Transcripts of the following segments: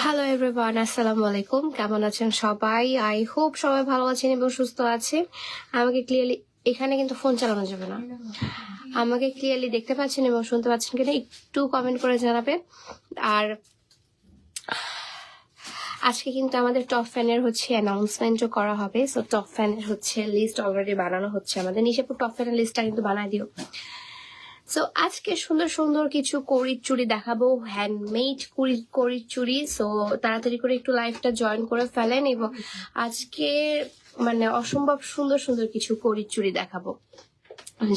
Hello everyone, আসসালামু আলাইকুম। কেমন আছেন সবাই? আই হোপ সবাই ভালো আছেন এবং সুস্থ আছেন। আমাকে ক্লিয়ারলি, এখানে কিন্তু ফোন চালানো যাবে না, আমাকে ক্লিয়ারলি দেখতে পাচ্ছেন এবং শুনতে পাচ্ছেন কিনা একটু কমেন্ট করে জানাবে। আর আজকে কিন্তু আমাদের টপ ফ্যানের হচ্ছে অ্যানাউন্সমেন্টও করা হবে। সো টপ ফ্যানের হচ্ছে লিস্ট অলরেডি বানানো হচ্ছে আমাদের। নিশাপুর টপ ফ্যানের লিস্টটা কিন্তু বানায় দিও। সো আজকে সুন্দর সুন্দর কিছু কড়ির চুড়ি দেখাবো, হ্যান্ডমেড কড়ির চুড়ি। সো তাড়াতাড়ি করে একটু লাইভটা জয়েন করে ফেলেন এবং আজকে মানে অসম্ভব সুন্দর সুন্দর কিছু কড়ির চুড়ি দেখাবো,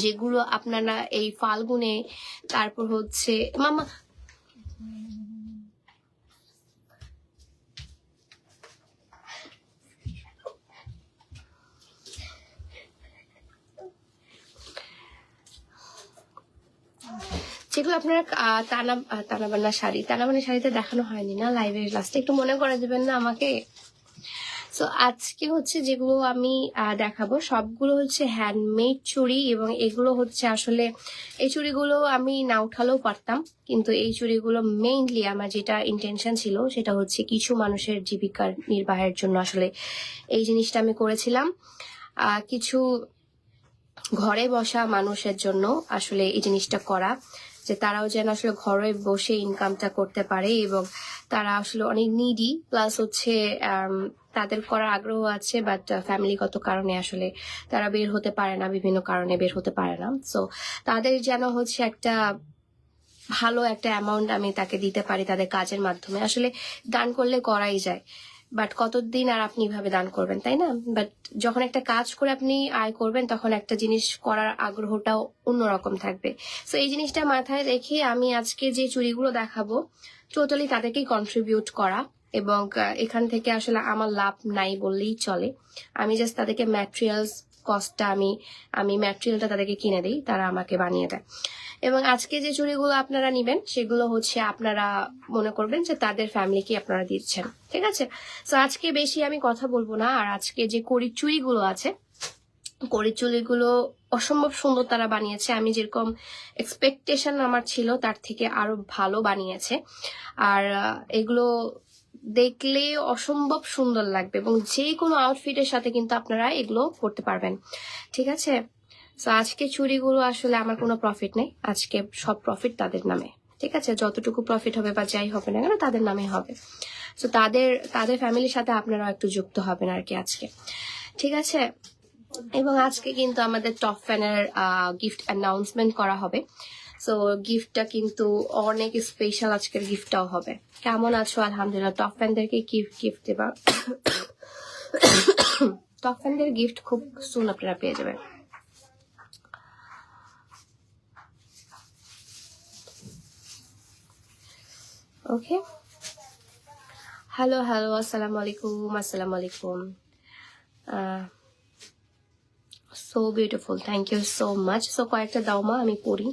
যেগুলো আপনারা এই ফাল্গুনে, তারপর হচ্ছে মামা যেগুলো আপনারা তানাবানা শাড়িতে দেখানো হয়নি না লাইভের লাস্টে, একটু মনে করে দেবেন না আমাকে। সো আজকে হচ্ছে যেগুলো আমি দেখাবো সবগুলো হচ্ছে হ্যান্ডমেড চুড়ি এবং এগুলো হচ্ছে আসলে এই চুড়িগুলো আমি না উঠালেও পারতাম, কিন্তু এই চুড়িগুলো মেইনলি আমার যেটা ইন্টেনশন ছিল সেটা হচ্ছে কিছু মানুষের জীবিকা নির্বাহের জন্য আসলে এই জিনিসটা আমি করেছিলাম। কিছু ঘরে বসা মানুষের জন্য আসলে এই জিনিসটা করা, যে তারাও যেন আসলে ঘরে বসে ইনকামটা করতে পারে এবং তারা আসলে অনেক নিডি, প্লাস হচ্ছে তাদের করার আগ্রহ আছে বাট ফ্যামিলিগত কারণে আসলে তারা বের হতে পারে না, বিভিন্ন কারণে বের হতে পারে না। সো তাদের যেন হচ্ছে একটা ভালো একটা অ্যামাউন্ট আমি তাকে দিতে পারি তাদের কাজের মাধ্যমে। আসলে দান করলে করাই যায়, বাট কতদিন আর আপনি এভাবে দান করবেন, তাই না? বাট যখন একটা কাজ করে আপনি আয় করবেন তখন একটা জিনিস করার আগ্রহটাও অন্যরকম থাকবে। সো এই জিনিসটা মাথায় রেখে আমি আজকে যে চুড়িগুলো দেখাবো টোটালি তাদেরকেই কন্ট্রিবিউট করা, এবং এখান থেকে আসলে আমার লাভ নাই বললেই চলে। আমি জাস্ট তাদেরকে ম্যাটেরিয়ালস কস্টটা আমি ম্যাটেরিয়ালটা তাদেরকে কিনে দিই, তারা আমাকে বানিয়ে দেয়। এবং আজকে যে চুড়িগুলো আপনারা নিবেন সেগুলো হচ্ছে আপনারা মনে করবেন যে তাদের ফ্যামিলিকে আপনারা দিচ্ছেন, ঠিক আছে? তো আজকে বেশি আমি কথা বলবো না। আর আজকে যে কড়ির চুড়িগুলো আছে, কড়ির চুড়িগুলো অসম্ভব সুন্দর তারা বানিয়েছে। আমি যেরকম এক্সপেকটেশন আমার ছিল তার থেকে আরো ভালো বানিয়েছে। আর এগুলো দেখলে অসম্ভব সুন্দর লাগবে এবং যে কোনো আউটফিটের সাথে কিন্তু আপনারা এগুলো পরতে পারবেন, ঠিক আছে? তো আজকে চুড়িগুলো আসলে আমার কোনো প্রফিট নেই, আজকে সব প্রফিট তাদের নামে, ঠিক আছে? যতটুকু প্রফিট হবে বা যাই হবে না কেন তাদের নামে হবে। তো তাদের ফ্যামিলির সাথে আপনারা একটু যুক্ত হবেন আর কি আজকে, ঠিক আছে? এবং আজকে কিন্তু আমাদের টপ ফ্যানের গিফট অ্যানাউন্সমেন্ট করা হবে। সো গিফটটা কিন্তু অনেক স্পেশাল, আজকের গিফটটাও হবে। কেমন আছো? আলহামদুলিল্লাহ। টপ ফ্যানদেরকে গিফট দেবা, টপ ফ্যানদের গিফট খুব সুন আপনারা পেয়ে যাবেন। ওকে, হ্যালো আসসালামু আলাইকুম। So beautiful, thank you so much. So কয়েকটা দাও মা, আমি পড়ি।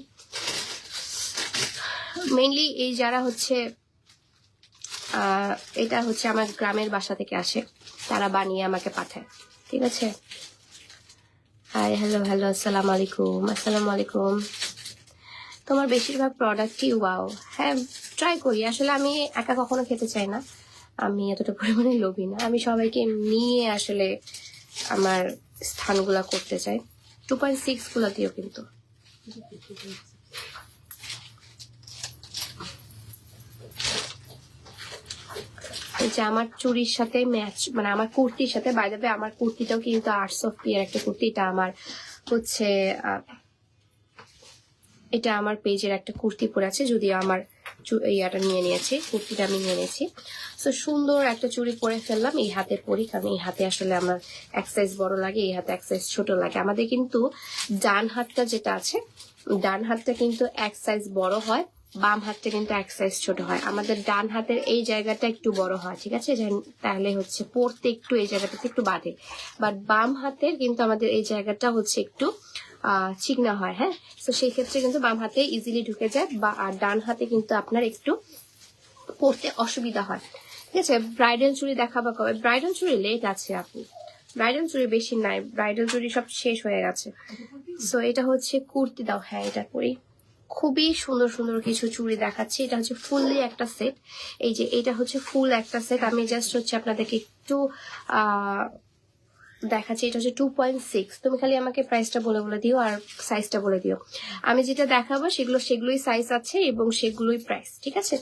মেইনলি এই যারা হচ্ছে এটা হচ্ছে আমার গ্রামের বাসা থেকে আসে, তারা বানিয়ে আমাকে পাঠায়, ঠিক আছে? হাই, হ্যালো আসসালামু আলাইকুম। তোমার বেশিরভাগ প্রোডাক্টই ওয়াও। হ্যাঁ, ট্রাই করি। আসলে আমি একা কখনো খেতে চাই না, আমি এতটা পরিমাণে লোভী না, আমি সবাইকে নিয়ে আসলে আমার স্থানগুলা করতে চাই। 2.6 গুলা দিও কিন্তু। এই যে আমার চুড়ির সাথে ম্যাচ, মানে আমার কুর্তির সাথে, বাই দ্য ওয়ে আমার কুর্তিটাও কিন্তু আর্টস অফ পিয়ার একটা কুর্তি। এটা আমার হচ্ছে এটা আমার পেজের একটা কুর্তি পরে আছে, যদিও আমার ইয়াটা নিয়ে নিয়েছি, কুর্তিটা আমি নিয়ে নিয়েছি। তো সুন্দর একটা চুড়ি পরে ফেললাম, এই হাতে পরি, কারণ এই হাতে আসলে আমার এক সাইজ বড় লাগে, এই হাতে এক সাইজ ছোট লাগে। আমাদের কিন্তু ডান হাতটা যেটা আছে, ডান হাতটা কিন্তু এক সাইজ বড় হয়, বাম হাতটা কিন্তু এক সাইজ ছোট হয়। আমাদের ডান হাতের এই জায়গাটা একটু বড় হয়, ঠিক আছে, তাহলে হচ্ছে পরতে একটু এই জায়গাটাতে একটু বাঁধে। বাট বাম হাতের কিন্তু আমাদের এই জায়গাটা হচ্ছে একটু চিকনা হয়। হ্যাঁ, তো সেই ক্ষেত্রে কিন্তু বাম হাতে ইজিলি ঢুকে যায়, বা আর ডান হাতে কিন্তু আপনার একটু পরতে অসুবিধা হয়। ঠিক আছে, ব্রাইডাল চুড়ি দেখাবা কবে? ব্রাইডাল চুড়ি লেট আছে আপু, ব্রাইডাল চুড়ি বেশি নাই, ব্রাইডাল চুড়ি সব শেষ হয়ে গেছে। সো এটা হচ্ছে কুর্তি দাও, হ্যাঁ এটা করি। খুবই সুন্দর সুন্দর কিছু চুড়ি দেখাচ্ছি, এটা হচ্ছে ফুললি একটা সেট। এই যে এটা হচ্ছে ফুল একটা সেট, আমি জাস্ট হচ্ছে আপনাদেরকে একটু দেখাচ্ছি। এটা হচ্ছে 2.6। তুমি খালি আমাকে প্রাইসটা বলে বলে দিও আর সাইজটা বলে দিও। আমি যেটা দেখাবো সেগুলোই সাইজ আছে এবং সেগুলোই প্রাইস, ঠিক আছে।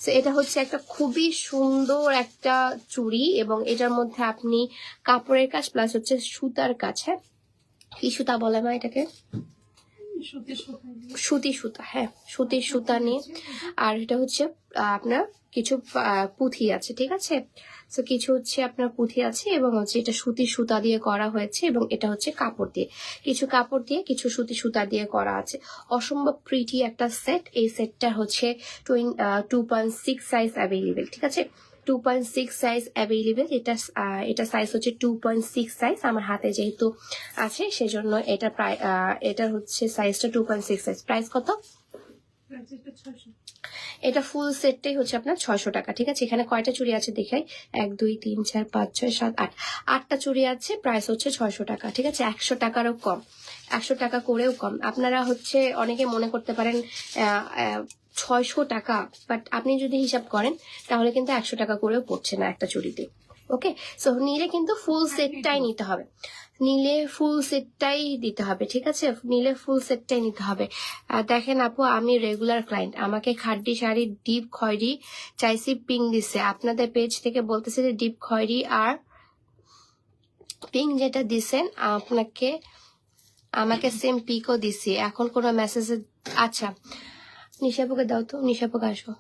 তো এটা হচ্ছে একটা খুবই সুন্দর একটা চুড়ি, এবং এটার মধ্যে আপনি কাপড়ের কাজ প্লাস হচ্ছে সুতার কাজ। হ্যাঁ, কি সুতা বলে মা এটাকে? সুতি সুতা, হ্যাঁ সুতির সুতা নিয়ে। আর এটা হচ্ছে আপনার কিছু পুঁথি আছে, ঠিক আছে। তো কিছু হচ্ছে আপনার পুঁথি আছে এবং হচ্ছে এটা সুতির সুতা দিয়ে করা হয়েছে, এবং এটা হচ্ছে কাপড় দিয়ে, কিছু কাপড় দিয়ে কিছু সুতি সুতা দিয়ে করা আছে। অসম্ভব প্রিটি একটা সেট। এই সেটটা হচ্ছে 2.6 সাইজ অ্যাভেলেবেল, ঠিক আছে। 2.6 সাইজ অ্যাভেলেবেল। এটা সাইজ হচ্ছে 2.6 সাইজ। আমার হাতে যেহেতু আছে সেজন্য এটা প্রায় এটা হচ্ছে সাইজটা 2.6 সাইজ। প্রাইস কত? এটা ফুল সেটটাই হচ্ছে আপনার 600 টাকা, ঠিক আছে। এখানে কয়টা চুড়ি আছে দেখাই, 1 2 3 4 5 6 7 8, 8টা চুড়ি আছে। প্রাইস হচ্ছে 600 টাকা, ঠিক আছে। 100 টাকারও কম, 100 টাকা করেও কম। আপনারা হচ্ছে অনেকে মনে করতে পারেন 600 টাকা, বাট আপনি যদি হিসাব করেন তাহলে কিন্তু 100 টাকা করেও পড়ছে না একটা চুড়িতে। ওকে, সো নিলে কিন্তু ফুল সেটটাই নিতে হবে, নিলে ফুল সেটটাই দিতে হবে, ঠিক আছে। নিলে ফুল সেটটাই নিতে হবে। দেখেন আপু, আমি রেগুলার ক্লায়েন্ট, আমাকে খাড্ডি শাড়ি ডিপ খয়েরি চাইছি, পিঙ্ক দিছে আপনাদের পেজ থেকে, বলতেছে যে ডিপ খয়েরি আর পিঙ্ক যেটা দিছেন আপনাকে, আমাকে সেম পিকও দিছি, এখন কোনো মেসেজে। আচ্ছা নিশাপুকে দাও তো, নিশাপুকে আসো।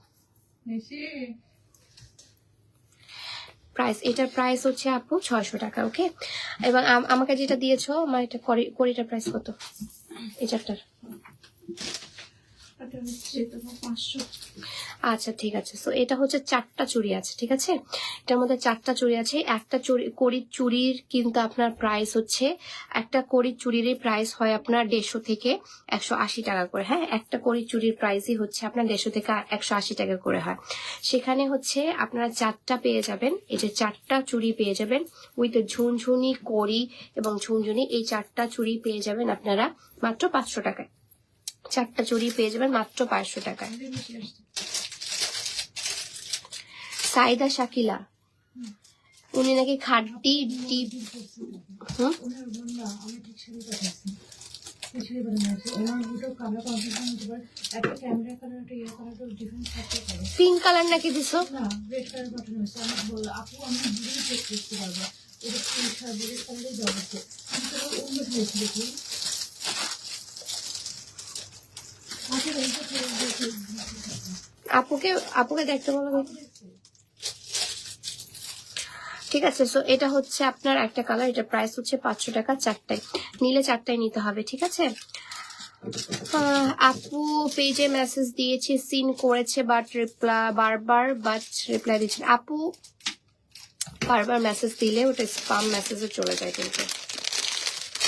প্রাইস, এটার প্রাইস হচ্ছে আপু 600 টাকা, ওকে। এবং আমাকে যেটা দিয়েছো, আমার এটা কড়িটার প্রাইস কত? এটার আচ্ছা ঠিক আছে। সো এটা হচ্ছে 4টা চুড়ি আছে, ঠিক আছে। এটার মধ্যে 4টা চুড়ি আছে। একটা কড়ির চুড়ির কিন্তু আপনার প্রাইস হচ্ছে, একটা কড়ির চুড়ির প্রাইস হয় আপনার 150 থেকে 180 টাকা করে। হ্যাঁ, একটা কড়ির চুড়ির প্রাইসই হচ্ছে আপনার 150 থেকে 180 টাকা করে হয়। সেখানে হচ্ছে আপনারা 4টা পেয়ে যাবেন, এই যে 4টা চুড়ি পেয়ে যাবেন উইথ ঝুনঝুনি, কড়ি এবং ঝুনঝুনি। এই 4টা চুড়ি পেয়ে যাবেন আপনারা মাত্র 500 টাকায়। 4টা চুড়ি পেয়ে যাবেন মাত্র 500 টাকায়। সাইদা শাকিলা, উনি নাকি খাড্ডি ডিপ পিঙ্ক কালার নাকি দিছো? আপুকে দেখতে বলো। ঠিক আছে, সো এটা হচ্ছে আপনার একটা কালার, এটা প্রাইস হচ্ছে 500 টাকা। 4টায় নিলে 4টায় নিতে হবে, ঠিক আছে। আপু পেজে মেসেজ দিয়েছি, সিন করেছে, বাট রিপ্লাই দিচ্ছেন। আপু বারবার মেসেজ দিলে ওটা স্পাম মেসেজে চলে যায় কিন্তু,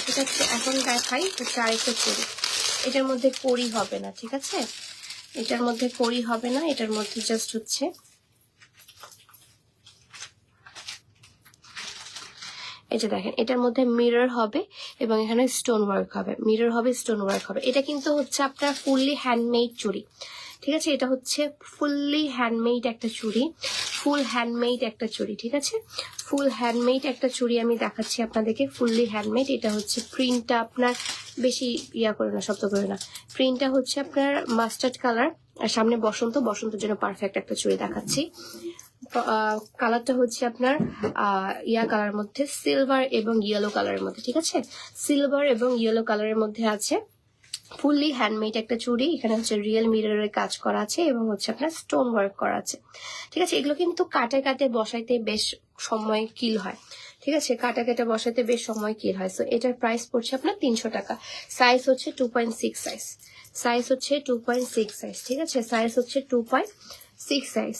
ঠিক আছে। এখন দেখাই হচ্ছে আরেকটা করি, এটার মধ্যে কড়ি হবে না, ঠিক আছে। এটার মধ্যে কড়ি হবে না, এটার মধ্যে জাস্ট হচ্ছে এই যে দেখেন, এটার মধ্যে মিরর হবে এবং এখানে স্টোন ওয়ার্ক হবে, মিরর হবে, স্টোন ওয়ার্ক হবে। এটা কিন্তু হচ্ছে আপনার ফুললি হ্যান্ডমেড চুড়ি, ঠিক আছে। এটা হচ্ছে ফুললি হ্যান্ডমেড একটা চুড়ি, ফুল হ্যান্ডমেড একটা চুড়ি, ঠিক আছে? ফুল হ্যান্ডমেড একটা চুড়ি আমি দেখাচ্ছি আপনাদেরকে, ফুললি হ্যান্ডমেড। এটা হচ্ছে প্রিন্টটা আপনার বেশি করে না, শব্দ করে না। প্রিন্টটা হচ্ছে আপনার মাস্টার্ড কালার, আর সামনে বসন্ত, বসন্তের জন্য পারফেক্ট একটা চুড়ি দেখাচ্ছি। কালারটা হচ্ছে আপনার কালারের মধ্যে, সিলভার এবং ইয়েলো কালারের মধ্যে, ঠিক আছে? সিলভার এবং ইয়েলো কালারের মধ্যে আছে। ফুললি হ্যান্ডমেড একটা চুড়ি, এখানে হচ্ছে রিয়েল মিররের কাজ করা আছে এবং হচ্ছে আপনার স্টোন ওয়ার্ক করা আছে, ঠিক আছে? এগুলো কিন্তু কাটে কাটে বসাইতে বেশ সময় কিল হয়, ঠিক আছে? কাটা কাটা বসাইতে বেশ সময় কিল হয়। সো এটার প্রাইস পড়ছে আপনার 300 টাকা। সাইজ হচ্ছে 2.6 সাইজ, সাইজ হচ্ছে 2.6 সাইজ, ঠিক আছে? সাইজ হচ্ছে 2.6 সাইজ।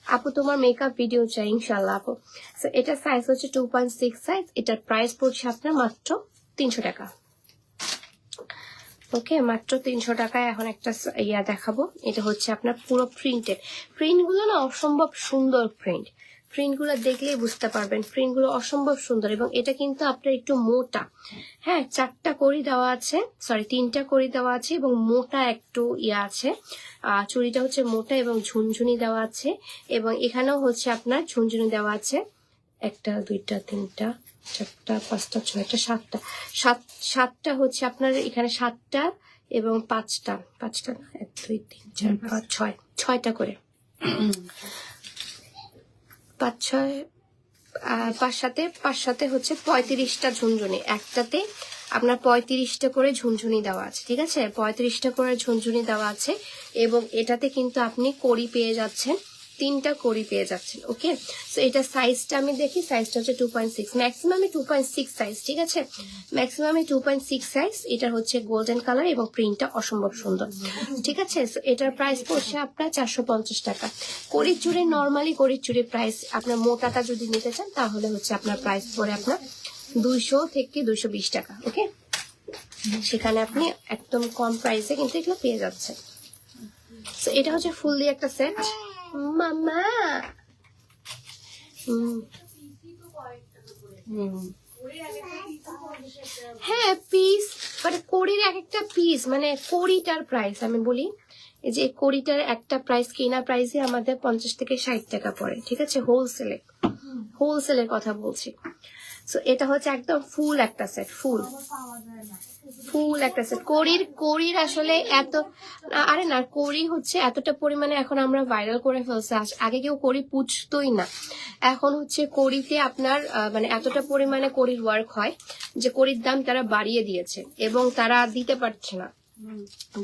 আপু তোমার মেকআপ ভিডিও চাই ইনশাল্লাহ আপু। সো এটা সাইজ হচ্ছে 2.6 সাইজ, এটার প্রাইস পড়ছে আপনার মাত্র 300 টাকা। ওকে, মাত্র 300 টাকায় এখন একটা দেখাবো। এটা হচ্ছে আপনার পুরো প্রিন্টেড। প্রিন্টগুলো না অসম্ভব সুন্দর প্রিন্ট, প্রিন্টগুলো দেখলেই বুঝতে পারবেন, প্রিন্টগুলো অসম্ভব সুন্দর। এবং এটা কিন্তু আপনার একটু মোটা, হ্যাঁ, 4টা কড়ি দেওয়া আছে, সরি 3টা কড়ি দেওয়া আছে এবং মোটা একটু আছে। চুড়িটা হচ্ছে মোটা এবং ঝুনঝুনি দেওয়া আছে, এবং এখানেও হচ্ছে আপনার ঝুনঝুনি দেওয়া আছে। 1 2 3 4 5 6 7টা, সাতটা হচ্ছে আপনার এখানে 7টা এবং 5টা না 1 2 3 4 5 6 6টা করে, 5 6 5 সাথে হচ্ছে 35টা ঝুনঝুনি। একটাতে আপনার 35টা করে ঝুনঝুনি দেওয়া আছে, ঠিক আছে? 35টা করে ঝুনঝুনি দেওয়া আছে এবং এটাতে কিন্তু আপনি কড়ি পেয়ে যাচ্ছেন, 3টা কড়ি পেয়ে যাচ্ছেন। ওকে, সো এটা সাইজটা আমি দেখি, সাইজটা হচ্ছে 2.6, ম্যাক্সিমামে 2.6 সাইজ, ঠিক আছে? ম্যাক্সিমামে 2.6 সাইজ। এটা হচ্ছে গোল্ডেন কালার এবং প্রিন্টটা অসম্ভব সুন্দর, ঠিক আছে? সো এটার প্রাইস পড়ছে আপনার 450 টাকা। কড়ির চুড়ি, নর্মালি কড়ির চুড়ির প্রাইস আপনার মোটাটা যদি নিতে চান তাহলে হচ্ছে আপনার প্রাইস পড়ে আপনার 200 থেকে 220 টাকা। ওকে, সেখানে আপনি একদম কম প্রাইসে কিন্তু এগুলো পেয়ে যাচ্ছেন। সো এটা হচ্ছে ফুললি একটা সেট। মামা হ্যাঁ, পিস মানে কড়ির এক একটা পিস, মানে কড়িটার প্রাইস আমি বলি, এই যে কড়িটার একটা প্রাইস কিনা প্রাইসে আমাদের 50 থেকে 60 টাকা পড়ে, ঠিক আছে? হোলসেলে, হোলসেলের কথা বলছি। সো এটা হচ্ছে একদম ফুল একটা সেট, ফুল একটা সেট। কড়ির আসলে এত, আরে না, কড়ি হচ্ছে এতটা পরিমাণে এখন আমরা ভাইরাল করে ফেলছি। আগে কেউ কড়ি পুছতোই না, এখন হচ্ছে কড়িতে আপনার মানে এতটা পরিমাণে কড়ির ওয়ার্ক হয় যে কড়ির দাম তারা বাড়িয়ে দিয়েছে এবং তারা দিতে পারছে না,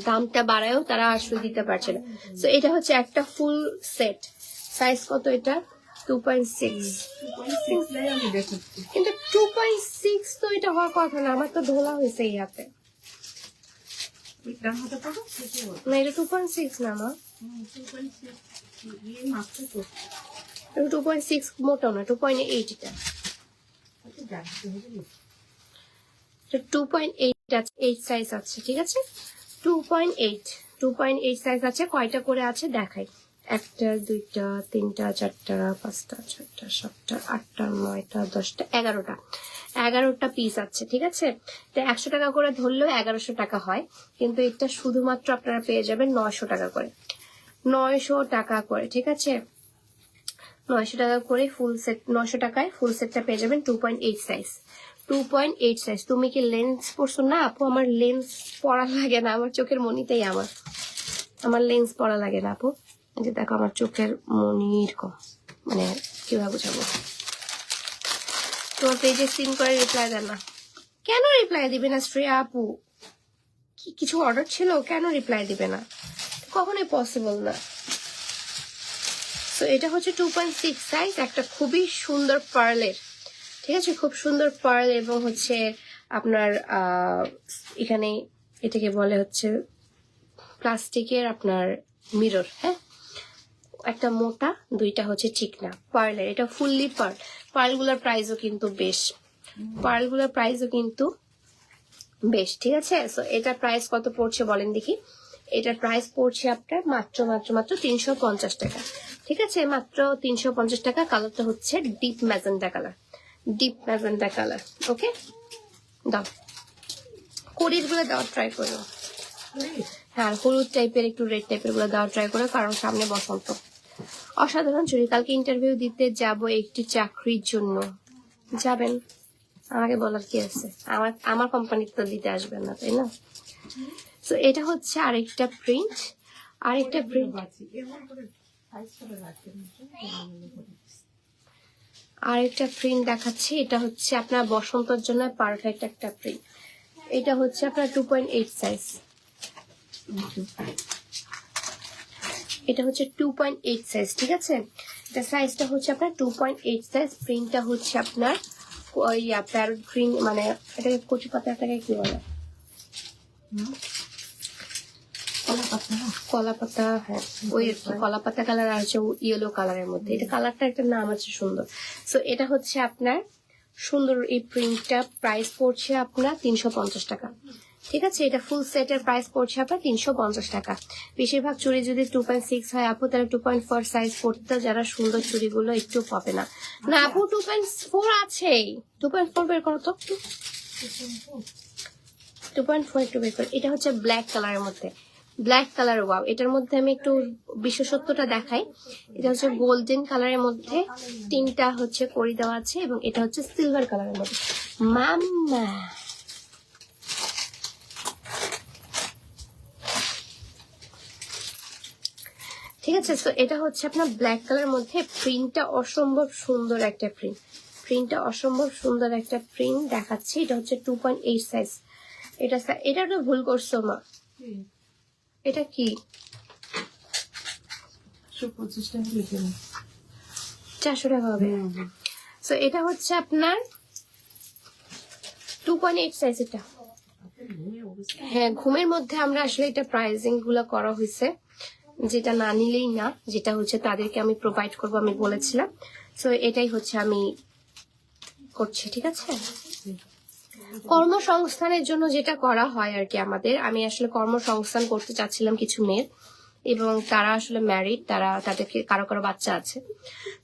দামটা বাড়ায়ও তারা আসলে দিতে পারছে না। তো এটা হচ্ছে একটা ফুল সেট। সাইজ কত এটা? 2.6, কিন্তু 2.6 তো এটা হওয়ার কথা না, আমার তো ধোলা হয়েছে এই হাতে। না, এটা 2.6 না মা, 2.6 মোটাও না, 2.8 এটা। 2.8 সাইজ আছে, ঠিক আছে? 2.8 সাইজ আছে। কয়টা করে আছে দেখাই, 1 2 3 4 5 6 7 8 9 10 11টা পিস আছে, ঠিক আছে? তো 100 টাকা করে ধরলেও 1100 টাকা হয়, কিন্তু এটা শুধুমাত্র আপনারা পেয়ে যাবেন 900 টাকা করে, 900 টাকা করে, ঠিক আছে? 900 টাকা করে ফুল সেট, 900 টাকায় ফুল সেটটা পেয়ে যাবেন। 2.8 সাইজ, 2.8 সাইজ। তুমি কি লেন্স পরছো? না আপু, আমার লেন্স পরা লাগে না, আমার চোখের মনিতেই আমার লেন্স পরা লাগে না আপু। যে দেখো আমার চোখের মনির কম, মানে কিভাবে বোঝাবো? তোমার পেজে সিন করে রিপ্লাই দেন না কেন? রিপ্লাই দিবে না শ্রেয়া আপু? কিছু অর্ডার ছিল, কেন রিপ্লাই দিবে না? কখনোই পসিবল না। তো এটা হচ্ছে 2.6 সাইজ, একটা খুবই সুন্দর পার্লের, ঠিক আছে? খুব সুন্দর পার্ল এবং হচ্ছে আপনার এখানে এটাকে বলে হচ্ছে প্লাস্টিকের আপনার মিরর, হ্যাঁ, একটা মোটা, 2টা হচ্ছে চিকনা পার্লের। এটা ফুললি পার্ল। পার্লগুলোর প্রাইসও কিন্তু বেশ, ঠিক আছে? সো এটার প্রাইস কত পড়ছে বলেন দেখি। এটার প্রাইস পড়ছে আপনার মাত্র 350 টাকা, ঠিক আছে? মাত্র 350 টাকা। কালারটা হচ্ছে ডিপ ম্যাজেন্টা কালার, ওকে? দাও, কড়ির গুলো দেওয়ার ট্রাই করো। হ্যাঁ, হলুদ টাইপের, একটু রেড টাইপের গুলো দেওয়ার ট্রাই করো, কারণ সামনে বসন্ত। অসাধারণ চুড়ি। কালকে ইন্টারভিউ দিতে যাব একটি চাকরির জন্য। যাবেন, আমাকে বলার কি আছে? আমার আমার কোম্পানিতে তো দিতে আসবেন না, তাই না? তো এটা হচ্ছে আরেকটা প্রিন্ট, আরেকটা প্রিন্ট, আরেকটা প্রিন্ট দেখাচ্ছি। এটা হচ্ছে আপনার বসন্তের জন্য পারফেক্ট একটা প্রিন্ট। এটা হচ্ছে আপনার 2.8 সাইজ। এটা হচ্ছে 2.8 সাইজ, ঠিক আছে? এটা সাইজটা হচ্ছে আপনার 2.8 সাইজ। প্রিন্টটা হচ্ছে আপনার ওই প্যারট গ্রিন, মানে এটাকে কচু পাতাটাকে কি বলে, কলা পাতা। হ্যাঁ, ওই কলা পাতা কালার আর হচ্ছে ইয়েলো কালারের মধ্যে। এটা কালারটা একটা নাম আছে সুন্দর। সো এটা হচ্ছে আপনার সুন্দর এই প্রিন্টটা। প্রাইস পড়ছে আপনার 350 টাকা, ঠিক আছে? এটা ফুল সেটের প্রাইস পড়ছে আপনার 350 টাকা। বেশিরভাগ চুড়ি যদি 2.6 হয় আপু, তাহলে 2.4 সাইজ পড়তে যারা সুন্দর চুড়িগুলো একটু পাবে না। না আপু 2.4 আছে, 2.4 বের করো তো। 2.4 একটু বের করো। এটা হচ্ছে ব্ল্যাক কালারের মধ্যে, ব্ল্যাক কালার। ওয়াও, এটার মধ্যে আমি একটু বিশেষত্বটা দেখাই। এটা হচ্ছে গোল্ডেন কালারের মধ্যে 3টা হচ্ছে কড়ি দেওয়া আছে, এবং এটা হচ্ছে সিলভার কালারের মধ্যে। মাম্মা, ঠিক আছে? তো এটা হচ্ছে আপনার ব্ল্যাক কালারের মধ্যে। প্রিন্টটা অসম্ভব সুন্দর একটা প্রিন্ট, প্রিন্টটা অসম্ভব সুন্দর একটা প্রিন্ট দেখাচ্ছি। এটা হচ্ছে 2.8 সাইজ। এটা তো ভুল করছো মা, এটা কি 400 টাকা হবে? সো এটা হচ্ছে আপনার 2.8 সাইজ। এটা হ্যাঁ, ঘুমের মধ্যে আমরা আসলে এটা প্রাইজিং গুলো করা হয়েছে, যেটা না নিলেই না, যেটা হচ্ছে তাদেরকে আমি প্রোভাইড করবো, আমি বলেছিলাম। সো এটাই হচ্ছে আমি করছি, ঠিক আছে? কর্মসংস্থানের জন্য যেটা করা হয় আর কি আমাদের, আমি আসলে কর্মসংস্থান করতে চাচ্ছিলাম কিছু মেয়ের, এবং তারা আসলে ম্যারিড, তাদেরকে কারো কারো বাচ্চা আছে।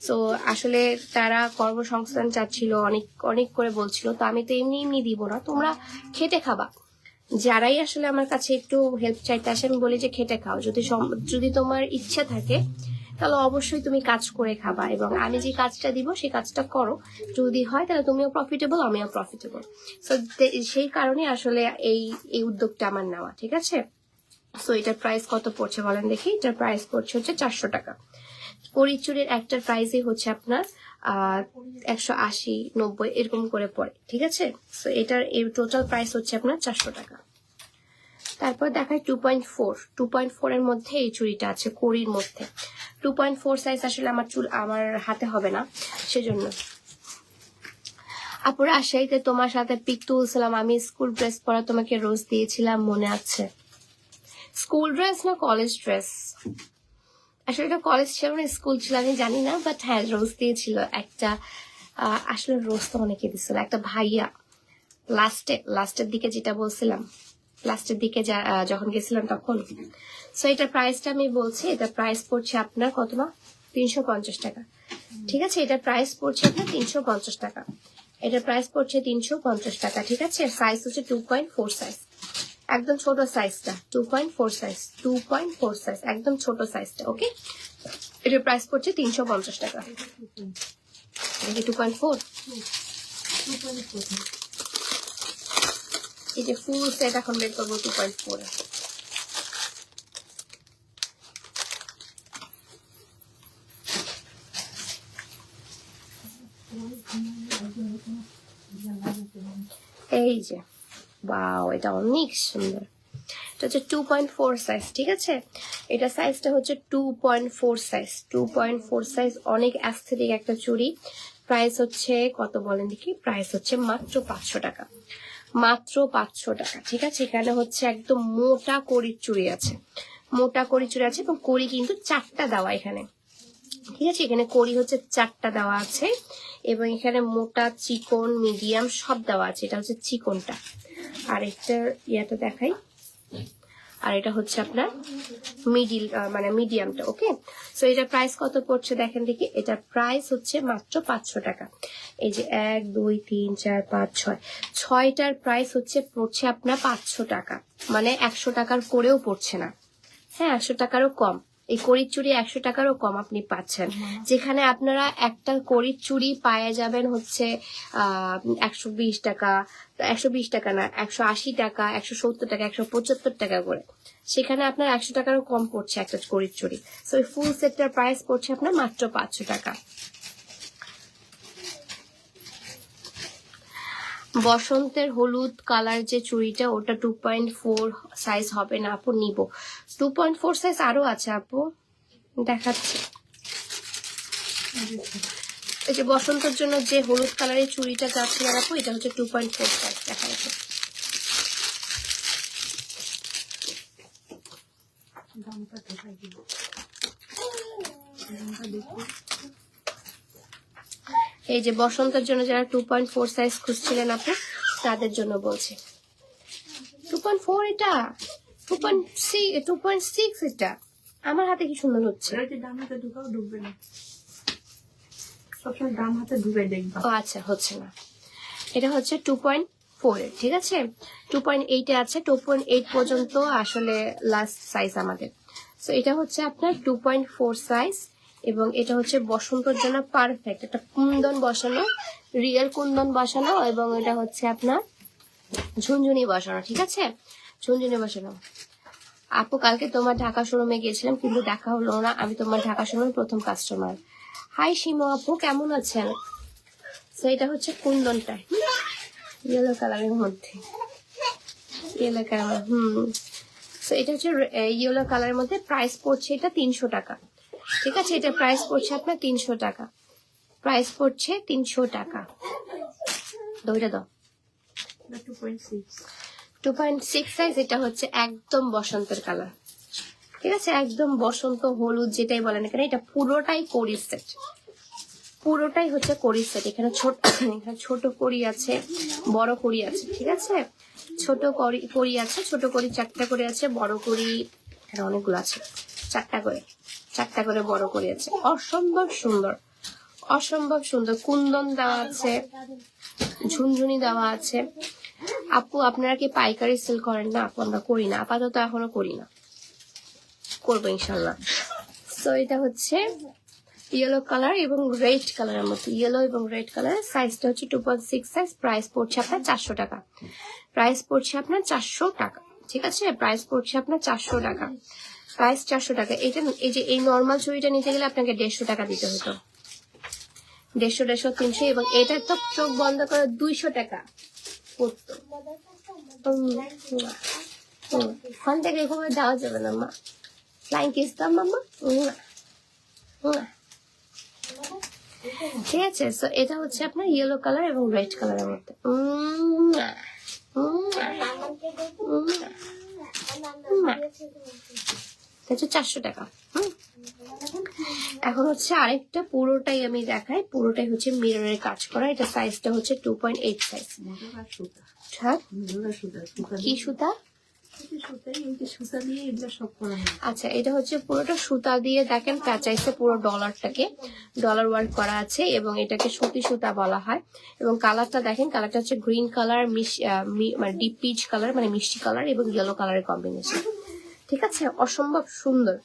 সো আসলে তারা কর্মসংস্থান চাচ্ছিল, অনেক অনেক করে বলছিল। তো আমি তো এমনি এমনি দিব না, তোমরা খেটে খাবা। যারাই আসলে আমার কাছে একটু হেল্প চাইতে আসে, আমি বলি যে খেটে খাও। যদি তোমার ইচ্ছা থাকে তাহলে অবশ্যই তুমি কাজ করে খাবা, এবং আমি যে কাজটা দিব সেই কাজটা করো। যদি হয় তাহলে তুমিও প্রফিটেবল, আমিও প্রফিটেবল। সো সেই কারণে আসলে এই উদ্যোগটা আমার নেওয়া, ঠিক আছে? সো এটার প্রাইস কত পড়ছে বলেন দেখি। এটার প্রাইস পড়ছে হচ্ছে 400 টাকা। কড়ি চুড়ির একটার প্রাইসই হচ্ছে আপনার 180, 90 এরকম করে পড়ে, ঠিক আছে? সো এটার এই টোটাল প্রাইস হচ্ছে আপনার 400 টাকা। তারপর দেখায় 2.4 এর মধ্যে এই চুড়িটা আছে কড়ির মধ্যে। 2.4 সাইজ আসলে আমার হাতে হবে না, সেজন্য। আপুরা রাজশাহীতে তোমার সাথে পিক তুলছিলাম, আমি স্কুল ড্রেস পরা তোমাকে রোজ দিয়েছিলাম, মনে আছে? স্কুল ড্রেস না কলেজ ড্রেস? আসলে এটা কলেজ ছিল না, স্কুল ছিল, আমি জানি না, বাট হ্যাঁ রোজ দিয়েছিল একটা। আসলে রোজ তো অনেকে দিছিল, একটা ভাইয়া লাস্টের দিকে, যেটা বলছিলাম লাস্টের দিকে যখন গেছিলাম তখন। সো এটার প্রাইসটা আমি বলছি। এটা প্রাইস পড়ছে আপনার কত মা? 350 টাকা, ঠিক আছে? এটার প্রাইস পড়ছে আপনার 350 টাকা। এটার প্রাইস পড়ছে 350 টাকা, ঠিক আছে? সাইজ হচ্ছে 2.4 সাইজ, একদম ছোট সাইজটা। 2.4 সাইজ, 2.4 সাইজ, একদম ছোট সাইজটা। ওকে, এটার প্রাইস পড়ছে 350 টাকা। 2.4, এই যে ফুল সেট এখন বের করবো 2.4 এ। এই যে ওয়াও, এটা অনেক সুন্দর। এটা হচ্ছে 2.4 সাইজ, ঠিক আছে? এটা সাইজটা হচ্ছে 2.4 সাইজ। 2.4 সাইজ অনেক অ্যাস্থেটিক একটা চুড়ি। প্রাইস হচ্ছে কত বলেন দেখি? প্রাইস হচ্ছে মাত্র 500 টাকা, মাত্র 500 টাকা, ঠিক আছে? এখানে হচ্ছে একদম মোটা কড়ির চুড়ি আছে, মোটা কড়ি চুড়ি আছে, এবং কড়ি কিন্তু 4টা দেওয়া এখানে, ঠিক আছে? এখানে কড়ি হচ্ছে 4টা দেওয়া আছে, এবং এখানে মোটা, চিকন, মিডিয়াম সব দেওয়া আছে। এটা হচ্ছে চিকনটা, আর এটার ইয়াটা দেখাই, আর এটা হচ্ছে আপনার মানে মিডিয়ামটা। ওকে, সো এটা প্রাইস কত পড়ছে দেখেন দেখি। এটা প্রাইস হচ্ছে মাত্র 500 টাকা। এই যে 1 2 3 4 5 6, 6টার প্রাইস পড়ছে আপনার 500 টাকা, মানে 100 টাকার করেও পড়ছে না, হ্যাঁ 100 টাকারও কম। এই কড়ির চুড়ি 100 টাকারও কম আপনি পাচ্ছেন, যেখানে আপনারা একটা কড়ির চুড়ি পায়ে যাবেন হচ্ছে 120 টাকা, 120 টাকা না, 180 টাকা, 170 টাকা, 175 টাকা করে। সেখানে আপনার 100 টাকারও কম পড়ছে একটা কড়ির চুড়ি। সো এই ফুল সেটটার প্রাইস পড়ছে আপনার মাত্র 500 টাকা। বসন্তের হলুদ কালার যে চুড়িটা, ওটা 2.4 সাইজ হবে না আপু, নিব 2.4 সাইজ আরো আছে আপু, দেখাচ্ছি। এই যে বসন্তের জন্য যে হলুদ কালারের চুড়িটা যাচ্ছে না আপু, এটা হচ্ছে 2.4 সাইজ, দেখা যাচ্ছে। এই যে বসন্তের জন্য যারা 2.4 সাইজ খুঁজছিলেন আপু, তাদের জন্য বলছি 2.4, এটা 2.6, এটা আমার হাতে কি সুন্দর হচ্ছে। ও আচ্ছা, হচ্ছে না, এটা হচ্ছে 2.4 এর, ঠিক আছে। 2.8 এ আছে, 2.8 পর্যন্ত আসলে লাস্ট সাইজ আমাদের। সো এটা হচ্ছে আপনার 2.4 সাইজ, এবং এটা হচ্ছে বসন্তের জন্য পারফেক্ট। একটা কুন্দন বসানো, রিয়েল কুন্দন বসানো, এবং এটা হচ্ছে আপনার ঝুনঝুনি বসানো, ঠিক আছে, ঝুনঝুনি বসানো। আপু কালকে তোমার ঢাকা শোরুমে গেছিলাম, কিন্তু দেখা হলো না, আমি তোমার ঢাকা শোরুমের প্রথম কাস্টমার। হাই শিমো আপু, কেমন আছেন? সো এটা হচ্ছে কুন্দনটা, ইয়েলো কালারের মধ্যে, ইয়েলো কালার, সো এটা হচ্ছে ইয়েলো কালারের মধ্যে। প্রাইস পড়ছে এটা 300 টাকা, ঠিক আছে। এটা প্রাইস পড়ছে আপনার 300 টাকা, প্রাইস পড়ছে 300 টাকা। দুইটা দাও, 2.6 সাইজ। এটা হচ্ছে একদম বসন্তের কালার, ঠিক আছে, একদম বসন্ত হলুদ যেটাই বলেন এখানে, এটা পুরোটাই কড়ি সেট, পুরোটাই হচ্ছে কড়ি সেট। এখানে ছোট কড়ি আছে, বড় কড়ি আছে, ঠিক আছে। ছোট কড়ি আছে, ছোট কড়ি 4টা করে আছে, বড় কড়ি এখানে অনেকগুলো আছে, 4টা করে বড় কড়ি আছে। অসম্ভব সুন্দর, অসম্ভব সুন্দর। কুন্দন দেওয়া আছে, ঝুনঝুনি দেওয়া আছে। আপু আপনারা কি পাইকারি সেল করেন? না আপু, আমরা করি না, আপাতত এখনো করি না, করবো ইনশাল্লাহ। সো এটা হচ্ছে ইয়েলো কালার এবং রেড কালারের মধ্যে, ইয়েলো এবং রেড কালার। সাইজটা হচ্ছে 2.6 সাইজ। প্রাইস পড়ছে আপনার 400 টাকা, প্রাইস পড়ছে আপনার 400 টাকা, ঠিক আছে। প্রাইস পড়ছে আপনার 400 টাকা, প্রাইস 400 টাকা। এটা এই যে এই নর্মাল চুড়িটা নিতে গেলে আপনাকে 150 টাকা দিতে হতো, 150, 300, এবং এটা তো চোখ বন্ধ করে 200 টাকা পড়তো। ফোন থেকে এভাবে দেওয়া যাবে না মা, ফ্লাইং কিস দাও মামা, ঠিক আছে। সো এটা হচ্ছে আপনার ইয়েলো কালার এবং রেড কালারের মধ্যে, হচ্ছে 400 টাকা। এখন হচ্ছে আরেকটা, পুরোটাই আমি দেখাই, পুরোটাই হচ্ছে মিররের কাজ করা। এটা সাইজটা হচ্ছে 2.8 সাইজ। কি সুতা? আচ্ছা, এটা হচ্ছে পুরোটা সুতা দিয়ে, দেখেন প্যাচাইছে পুরো ডলারটাকে, ডলার ওয়ার্ক করা আছে, এবং এটাকে সুতি সুতা বলা হয়। এবং কালারটা দেখেন, কালারটা হচ্ছে গ্রিন কালার, মানে ডিপ পিচ কালার, মানে মিষ্টি কালার, এবং ইয়েলো কালারের কম্বিনেশন, ঠিক আছে। অসম্ভব সুন্দর,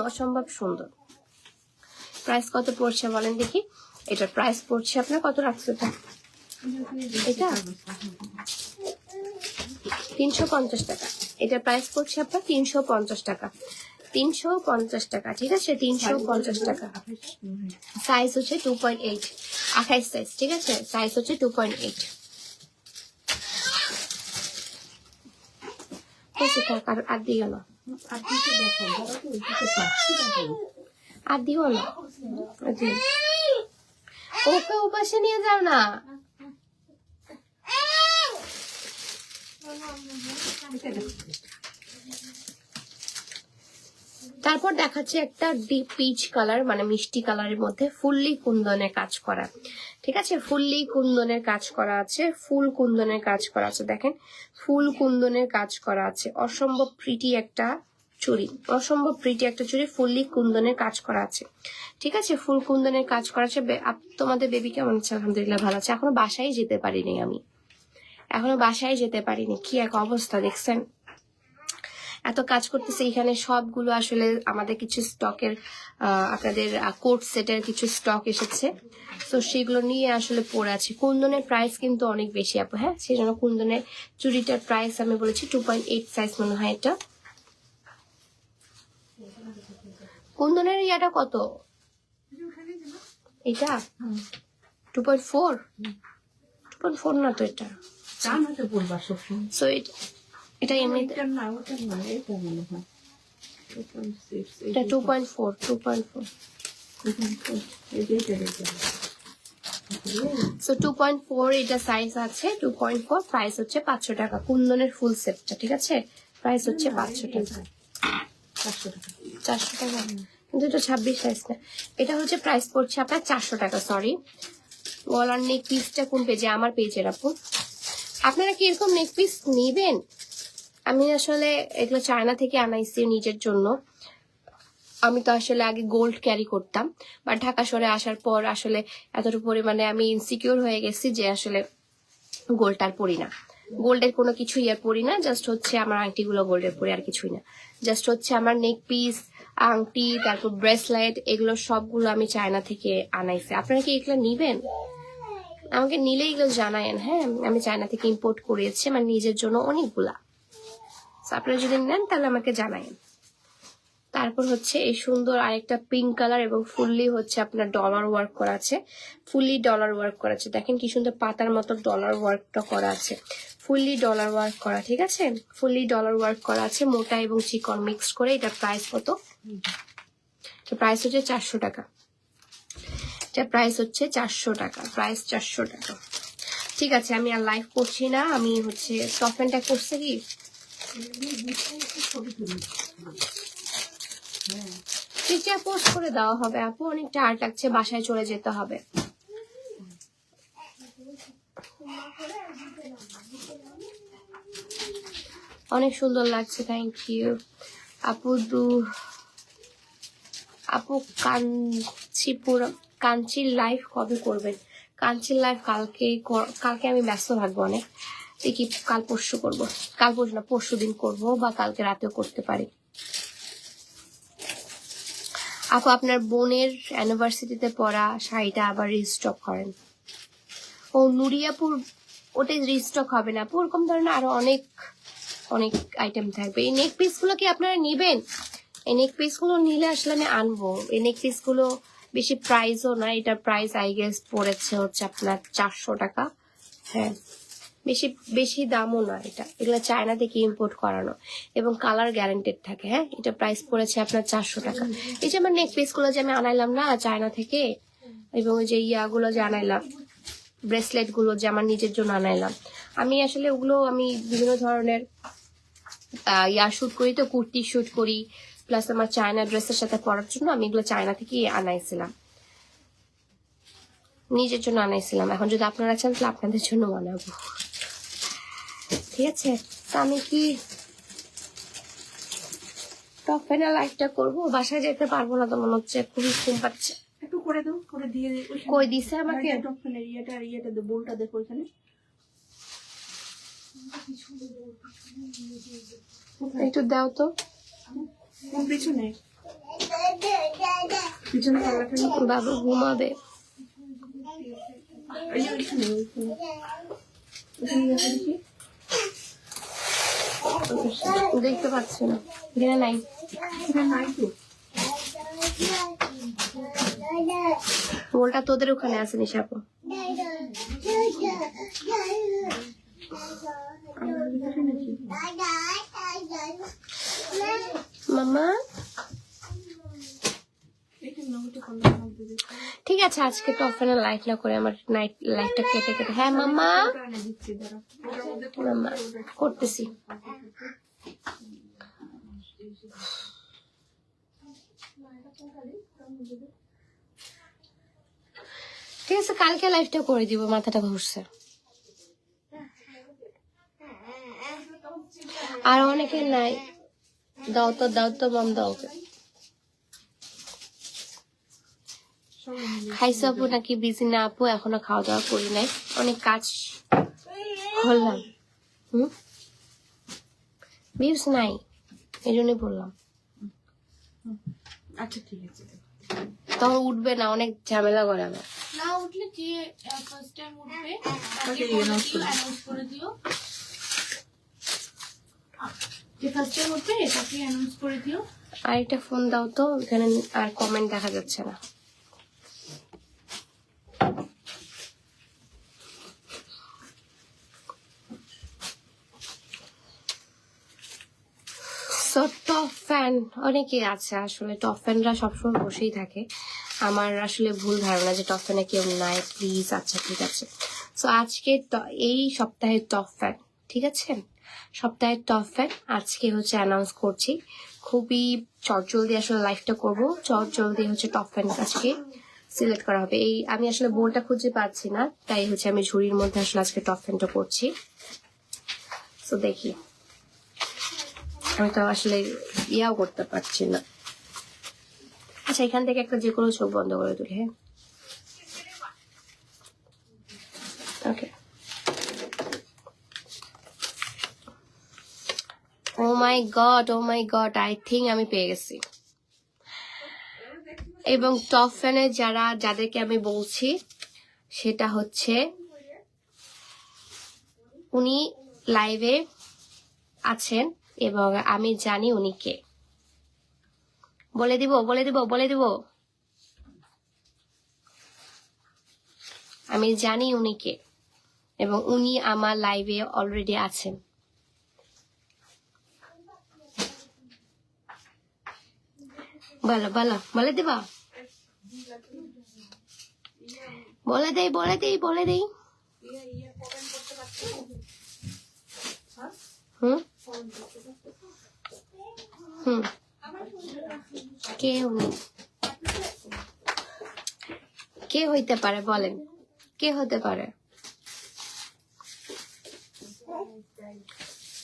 অসম্ভব সুন্দর। প্রাইস কত পড়ছে বলেন দেখি? এটার প্রাইস পড়ছে আপনার কত রাখছে? এটা 350 টাকা। এটা প্রাইস পড়ছে আপনার 350 টাকা, 350 টাকা, ঠিক আছে, 350 টাকা। সাইজ হচ্ছে 2.8, 28 সাইজ, ঠিক আছে। সাইজ হচ্ছে 2.8। আর দিও না, আর দিও না, ওকে ওপাশে নিয়ে যাও না। তারপর দেখাচ্ছে একটা ডিপ পিচ কালার, মানে মিষ্টি কালারের মধ্যে ফুললি কুন্দনের কাজ করা, ঠিক আছে। ফুললি কুন্দনের কাজ করা আছে, ফুল কুন্দনের কাজ করা আছে, দেখেন ফুল কুন্দনের কাজ করা আছে। অসম্ভব প্রিটি একটা চুড়ি, অসম্ভব প্রিটি একটা চুড়ি, ফুললি কুন্দনের কাজ করা আছে, ঠিক আছে। ফুল কুন্দনের কাজ করা আছে। তোমাদের বেবি কেমন আছে? আলহামদুলিল্লাহ ভালো আছে। এখনো বাসায় যেতে পারিনি আমি, এখনো বাসায় যেতে পারিনি। কি এক অবস্থা দেখছেন, এত কাজ করতেছি এখানে, সবগুলো আসলে আমাদের কিছু স্টকের আপনাদের কোট সেটের কিছু স্টক এসেছে, তো সেগুলো নিয়ে আসলে পড়ে আছে। কুন্দনের প্রাইস কিন্তু অনেক বেশি আপু, হ্যাঁ, সেই জন্য কুন্দনের চুড়িটার প্রাইস আমি বলেছি 2.8 সাইজ মনে হয় এটা। কুন্দনের ইয়াটা কত? এটা 2.4 2.4 না তো এটা, সো এটা এমনিতে এটা 2.4 সো 2.4 এটা সাইজ আছে, 2.4 প্রাইস হচ্ছে 500 টাকা। কুন্দনের ফুল সেটটা, ঠিক আছে, প্রাইস হচ্ছে 500 টাকা, 400 টাকা, কিন্তু এটা 26 সাইজ না। এটা হচ্ছে প্রাইস পড়ছে আপনার 400 টাকা। সরি, গলার নেক পিসটা কোন পেজে? আমার পেজের আপু। আপনারা কি এরকম নেক পিস নিবেন? আমি আসলে এগুলো চায়না থেকে আনাইছি নিজের জন্য। আমি তো আসলে আগে গোল্ড ক্যারি করতাম, বা ঢাকা শহরে আসার পর আসলে এতটুকু পরিমাণে আমি ইনসিকিউর হয়ে গেছি যে আসলে গোল্ড আর পরি না, গোল্ডের কোনো কিছুই আর পরি না। জাস্ট হচ্ছে আমার আংটিগুলো গোল্ডের পরি, আর কিছুই না। জাস্ট হচ্ছে আমার নেক পিস, আংটি, তারপর ব্রেসলেট, এগুলো সবগুলো আমি চায়না থেকে আনাইছি। আপনারা কি এগুলো নিবেন? আমাকে নিলে এগুলো জানায়েন, হ্যাঁ। আমি চায়না থেকে ইম্পোর্ট করেছি আমার নিজের জন্য অনেকগুলা। আপনারা যদি নেন তাহলে আমাকে জানায়েন। তারপর হচ্ছে এই সুন্দর আরেকটা পিঙ্ক কালার এবং ফুললি হচ্ছে আপনার ডলার ওয়ার্ক করা আছে, ফুললি ডলার ওয়ার্ক করা আছে। দেখেন কি সুন্দর পাতার মতো ডলার ওয়ার্কটা করা আছে, ফুললি ডলার ওয়ার্ক করা, ঠিক আছে, ফুললি ডলার ওয়ার্ক করা আছে, মোটা এবং চিকন মিক্সড করে। এটা প্রাইস কত? প্রাইস হচ্ছে 400 টাকা। এটা প্রাইস হচ্ছে 400 টাকা, প্রাইস 400 টাকা। ঠিক আছে, আমি আর লাইভ করছি না, আমি হচ্ছে টপ প্যান্টটা করছে কি পিকচার পোস্ট করে দেওয়া হবে আপু, অনেক টায়ার্ড লাগছে, বাসায় চলে যেতে হবে। অনেক সুন্দর লাগছে, থ্যাংক ইউ আপু। আপু কাঞ্চির লাইভ কবে করবেন? কাঞ্চির লাইভ কালকে আমি ব্যস্ত থাকবো অনেক, দেখি কাল পরশু করবো, কাল পরশু না পরশু দিন করবো, বা কালকে রাতেও করতে পারি। আপু আপনার বোনের অ্যানিভার্সারিতে পরা শাড়িটা আবার রিস্টক করেন? ও নুরিয়াপুর, ওটা রিস্টক হবে না আপু, ওরকম ধরনের আরো অনেক অনেক আইটেম থাকবে। এই নেক পিস গুলো কি আপনারা নিবেন? এই নেক পিস গুলো নিলে আসলে আমি আনবো। এই নেক পিস গুলো বেশি প্রাইসও না, এটার প্রাইস আই গেস পড়েছে হচ্ছে আপনার 400 টাকা। হ্যাঁ, বেশি বেশি দামও না এটা, এগুলো চায়না থেকে ইম্পোর্ট করানো এবং কালার গ্যারান্টেড থাকে। হ্যাঁ, এটা প্রাইস পড়েছে আপনার 400 টাকা। এই যে আমার নেক পিস গুলো যে আমি আনাইলাম না চায়না থেকে, এবং ওই যে ইয়াগুলো যে আনাইলাম, ব্রেসলেট গুলো যে আমার নিজের জন্য আনাইলাম, আমি আসলে ওগুলো আমি বিভিন্ন ধরনের শুট করি, তো কুর্তি শুট করি, প্লাস আমার চায়না ড্রেসের সাথে পরার জন্য আমি এগুলো চায়না থেকে আনাইছিলাম, নিজের জন্য আনাইছিলাম। এখন যদি আপনারা চান তাহলে আপনাদের জন্য বানাবো, ঠিক আছে। তো আমি কি টপ প্যান্ট লাইভটা করবো? বাসায় যেতে পারবো না তো মনে হচ্ছে, খুবই ঘুম পাচ্ছে। একটু করে দাও, করে দিয়ে কই দিছে আমাকে? টপ প্যান্টের ইয়েটা দে, বোলটা দেখো ওখানে একটু দাও তো পিছনে পিছনে বাবু ঘুমাবে। দেখতে পাচ্ছি না, এখানে নাই, নাই তো। বোলটা তোদের ওখানে আছে নিশাপু। মামা ঠিক আছে, আজকে তো অফেন লাইট না করে আমার নাইট লাইটটা কেটে কেটে। হ্যাঁ মামা, মামা করতেছি। ঠিক আছে, কালকে লাইফটা করে দিব, মাথাটা ঘুরছে। আর অনেকের নাই, দাও তো মাম, দাও। খাইছো আপু নাকি বিজি না আপু? এখনো খাওয়া দাওয়া করি নাই, অনেক কাজ করলাম। ভিউজ নাই, এই জন্যই বললাম। আচ্ছা ঠিক আছে। তখন উঠবে না, অনেক ঝামেলা করে আমার। না উঠলে যে ফার্স্ট টাইম উঠবে তাকে অ্যানাউন্স করে দিও। যে ফার্স্ট টাইম উঠবে তাকে অ্যানাউন্স করে দিও। আরেকটা ফোন দাও তো, এখানে আর কমেন্ট দেখা যাচ্ছে না। সো টপ ফ্যান অনেকে আছে, আসলে টপ ফ্যানরা সবসময় বসেই থাকে। আমার আসলে ভুল ধারণা যে টপ ফ্যানে কেউ নাই, প্লিজ। আচ্ছা ঠিক আছে। সো আজকে এই সপ্তাহের টপ ফ্যান, ঠিক আছে, সপ্তাহের টপ ফ্যান আজকে হচ্ছে অ্যানাউন্স করছি। খুবই চটজলদি আসলে লাইভটা করবো, চটজলদি হচ্ছে টপ ফ্যান আজকে সিলেক্ট করা হবে। এই আমি আসলে বোর্ডটা খুঁজে পাচ্ছি না, তাই হচ্ছে আমি ঝুড়ির মধ্যে আসলে আজকে টপ ফ্যানটা করছি। সো দেখি, আমি তো আসলে ইয়াও করতে পারছি না। আচ্ছা এখান থেকে একটা যে কোনো চোখ বন্ধ করে তুলি। হ্যাঁ ওকে। ও মাই গড, আই থিঙ্ক আমি পেয়ে গেছি। এবং টপ ফ্যানে যাদেরকে আমি বলছি সেটা হচ্ছে, উনি লাইভে আছেন এবং আমি জানি উনি কে। বলে দিব আমি জানি উনি কে এবং উনি আমার লাইভে অলরেডি আছেন। বলে দিবা? বলে দেই। হুম কে উনি? কে হইতে পারে বলেন? কে হতে পারে?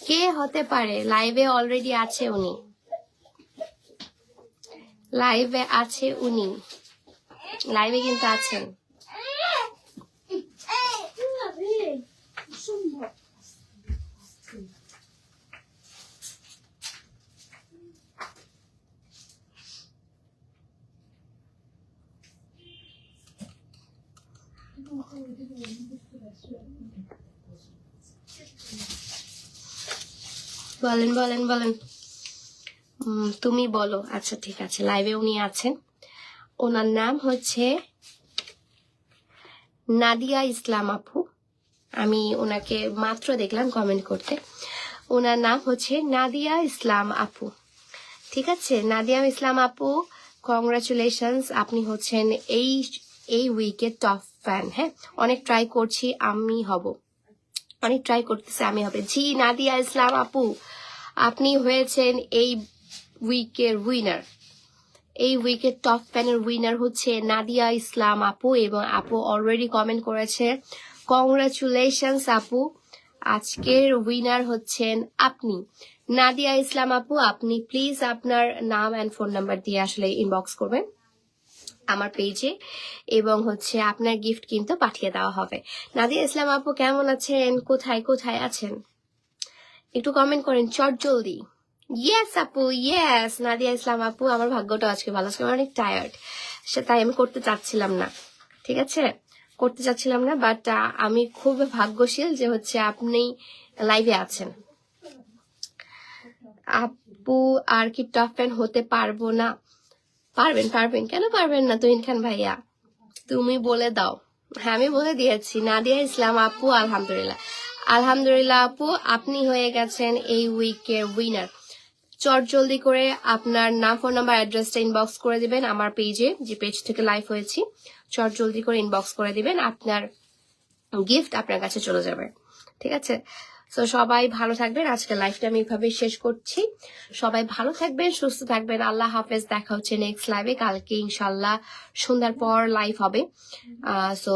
কে হতে পারে? লাইভে অলরেডি আছে উনি, লাইভে আছে উনি, লাইভে কিন্তু আছেন। বলেন। তুমি বলো। আচ্ছা ঠিক আছে, লাইভে উনি আছেন। ওনার নাম হচ্ছে নাদিয়া ইসলাম আপু। আমি ওনাকে মাত্র দেখলাম কমেন্ট করতে। ওনার নাম হচ্ছে নাদিয়া ইসলাম আপু, ঠিক আছে। নাদিয়া ইসলাম আপু, কংগ্রাচুলেশনস, আপনি হচ্ছেন এই উইকের টপ ফ্যান। হ্যাঁ, অনেক ট্রাই করছি আমি হব, অনেক ট্রাই করতেছে আমি হবে। জি নাদিয়া ইসলাম আপু, আপনি হয়েছেন এই উইকের উইনার। এই উইকের টপ ফ্যানের উইনার হচ্ছে নাদিয়া ইসলাম আপু এবং আপু অলরেডি কমেন্ট করেছে। কংগ্রাচুলেশনস আপু, আজকের উইনার হচ্ছেন আপনি, নাদিয়া ইসলাম আপু। আপনি প্লিজ আপনার নাম অ্যান্ড ফোন নাম্বার দিয়ে আসলে ইনবক্স করবেন আমার পেজে এবং হচ্ছে আপনার গিফট কিন্তু পাঠিয়ে দেওয়া হবে। নাদিয়া ইসলাম আপু কেমন আছেন? কোথায় আছেন? একটু কমেন্ট করেন চটজলদি। ইয়েস আপু, ইয়েস নাদিয়া ইসলাম আপু। আমার ভাগ্যটা আজকে ভালো, আজকে অনেক টায়ার্ড, তাই আমি করতে চাচ্ছিলাম না, ঠিক আছে, করতে চাচ্ছিলাম না। বাট আমি খুব ভাগ্যশীল যে হচ্ছে আপনি লাইভে আছেন। আপু আর কি টপ ফ্যান হতে পারবো না? পারবেন, কেন পারবেন না? তুহিন খান ভাইয়া তুমি বলে দাও। হ্যাঁ আমি বলে দিয়েছি, নাদিয়া ইসলাম আপু। আলহামদুলিল্লাহ আপু, আপনি হয়ে গেছেন এই উইকের উইনার। চটজলদি করে আপনার নাম, ফোন নাম্বার, অ্যাড্রেসটা ইনবক্স করে দিবেন আমার পেজে, যে পেজ থেকে লাইভ হয়েছি। চটজলদি করে ইনবক্স করে দিবেন, আপনার গিফট আপনার কাছে চলে যাবে, ঠিক আছে। তো সবাই ভালো থাকবেন। আজকে লাইভটা আমি এইভাবে শেষ করছি। সবাই ভালো থাকবেন, সুস্থ থাকবেন। আল্লাহ হাফেজ। দেখা হচ্ছে নেক্সট লাইভে কালকে ইনশাল্লাহ সন্ধ্যার পর লাইভ হবে। সো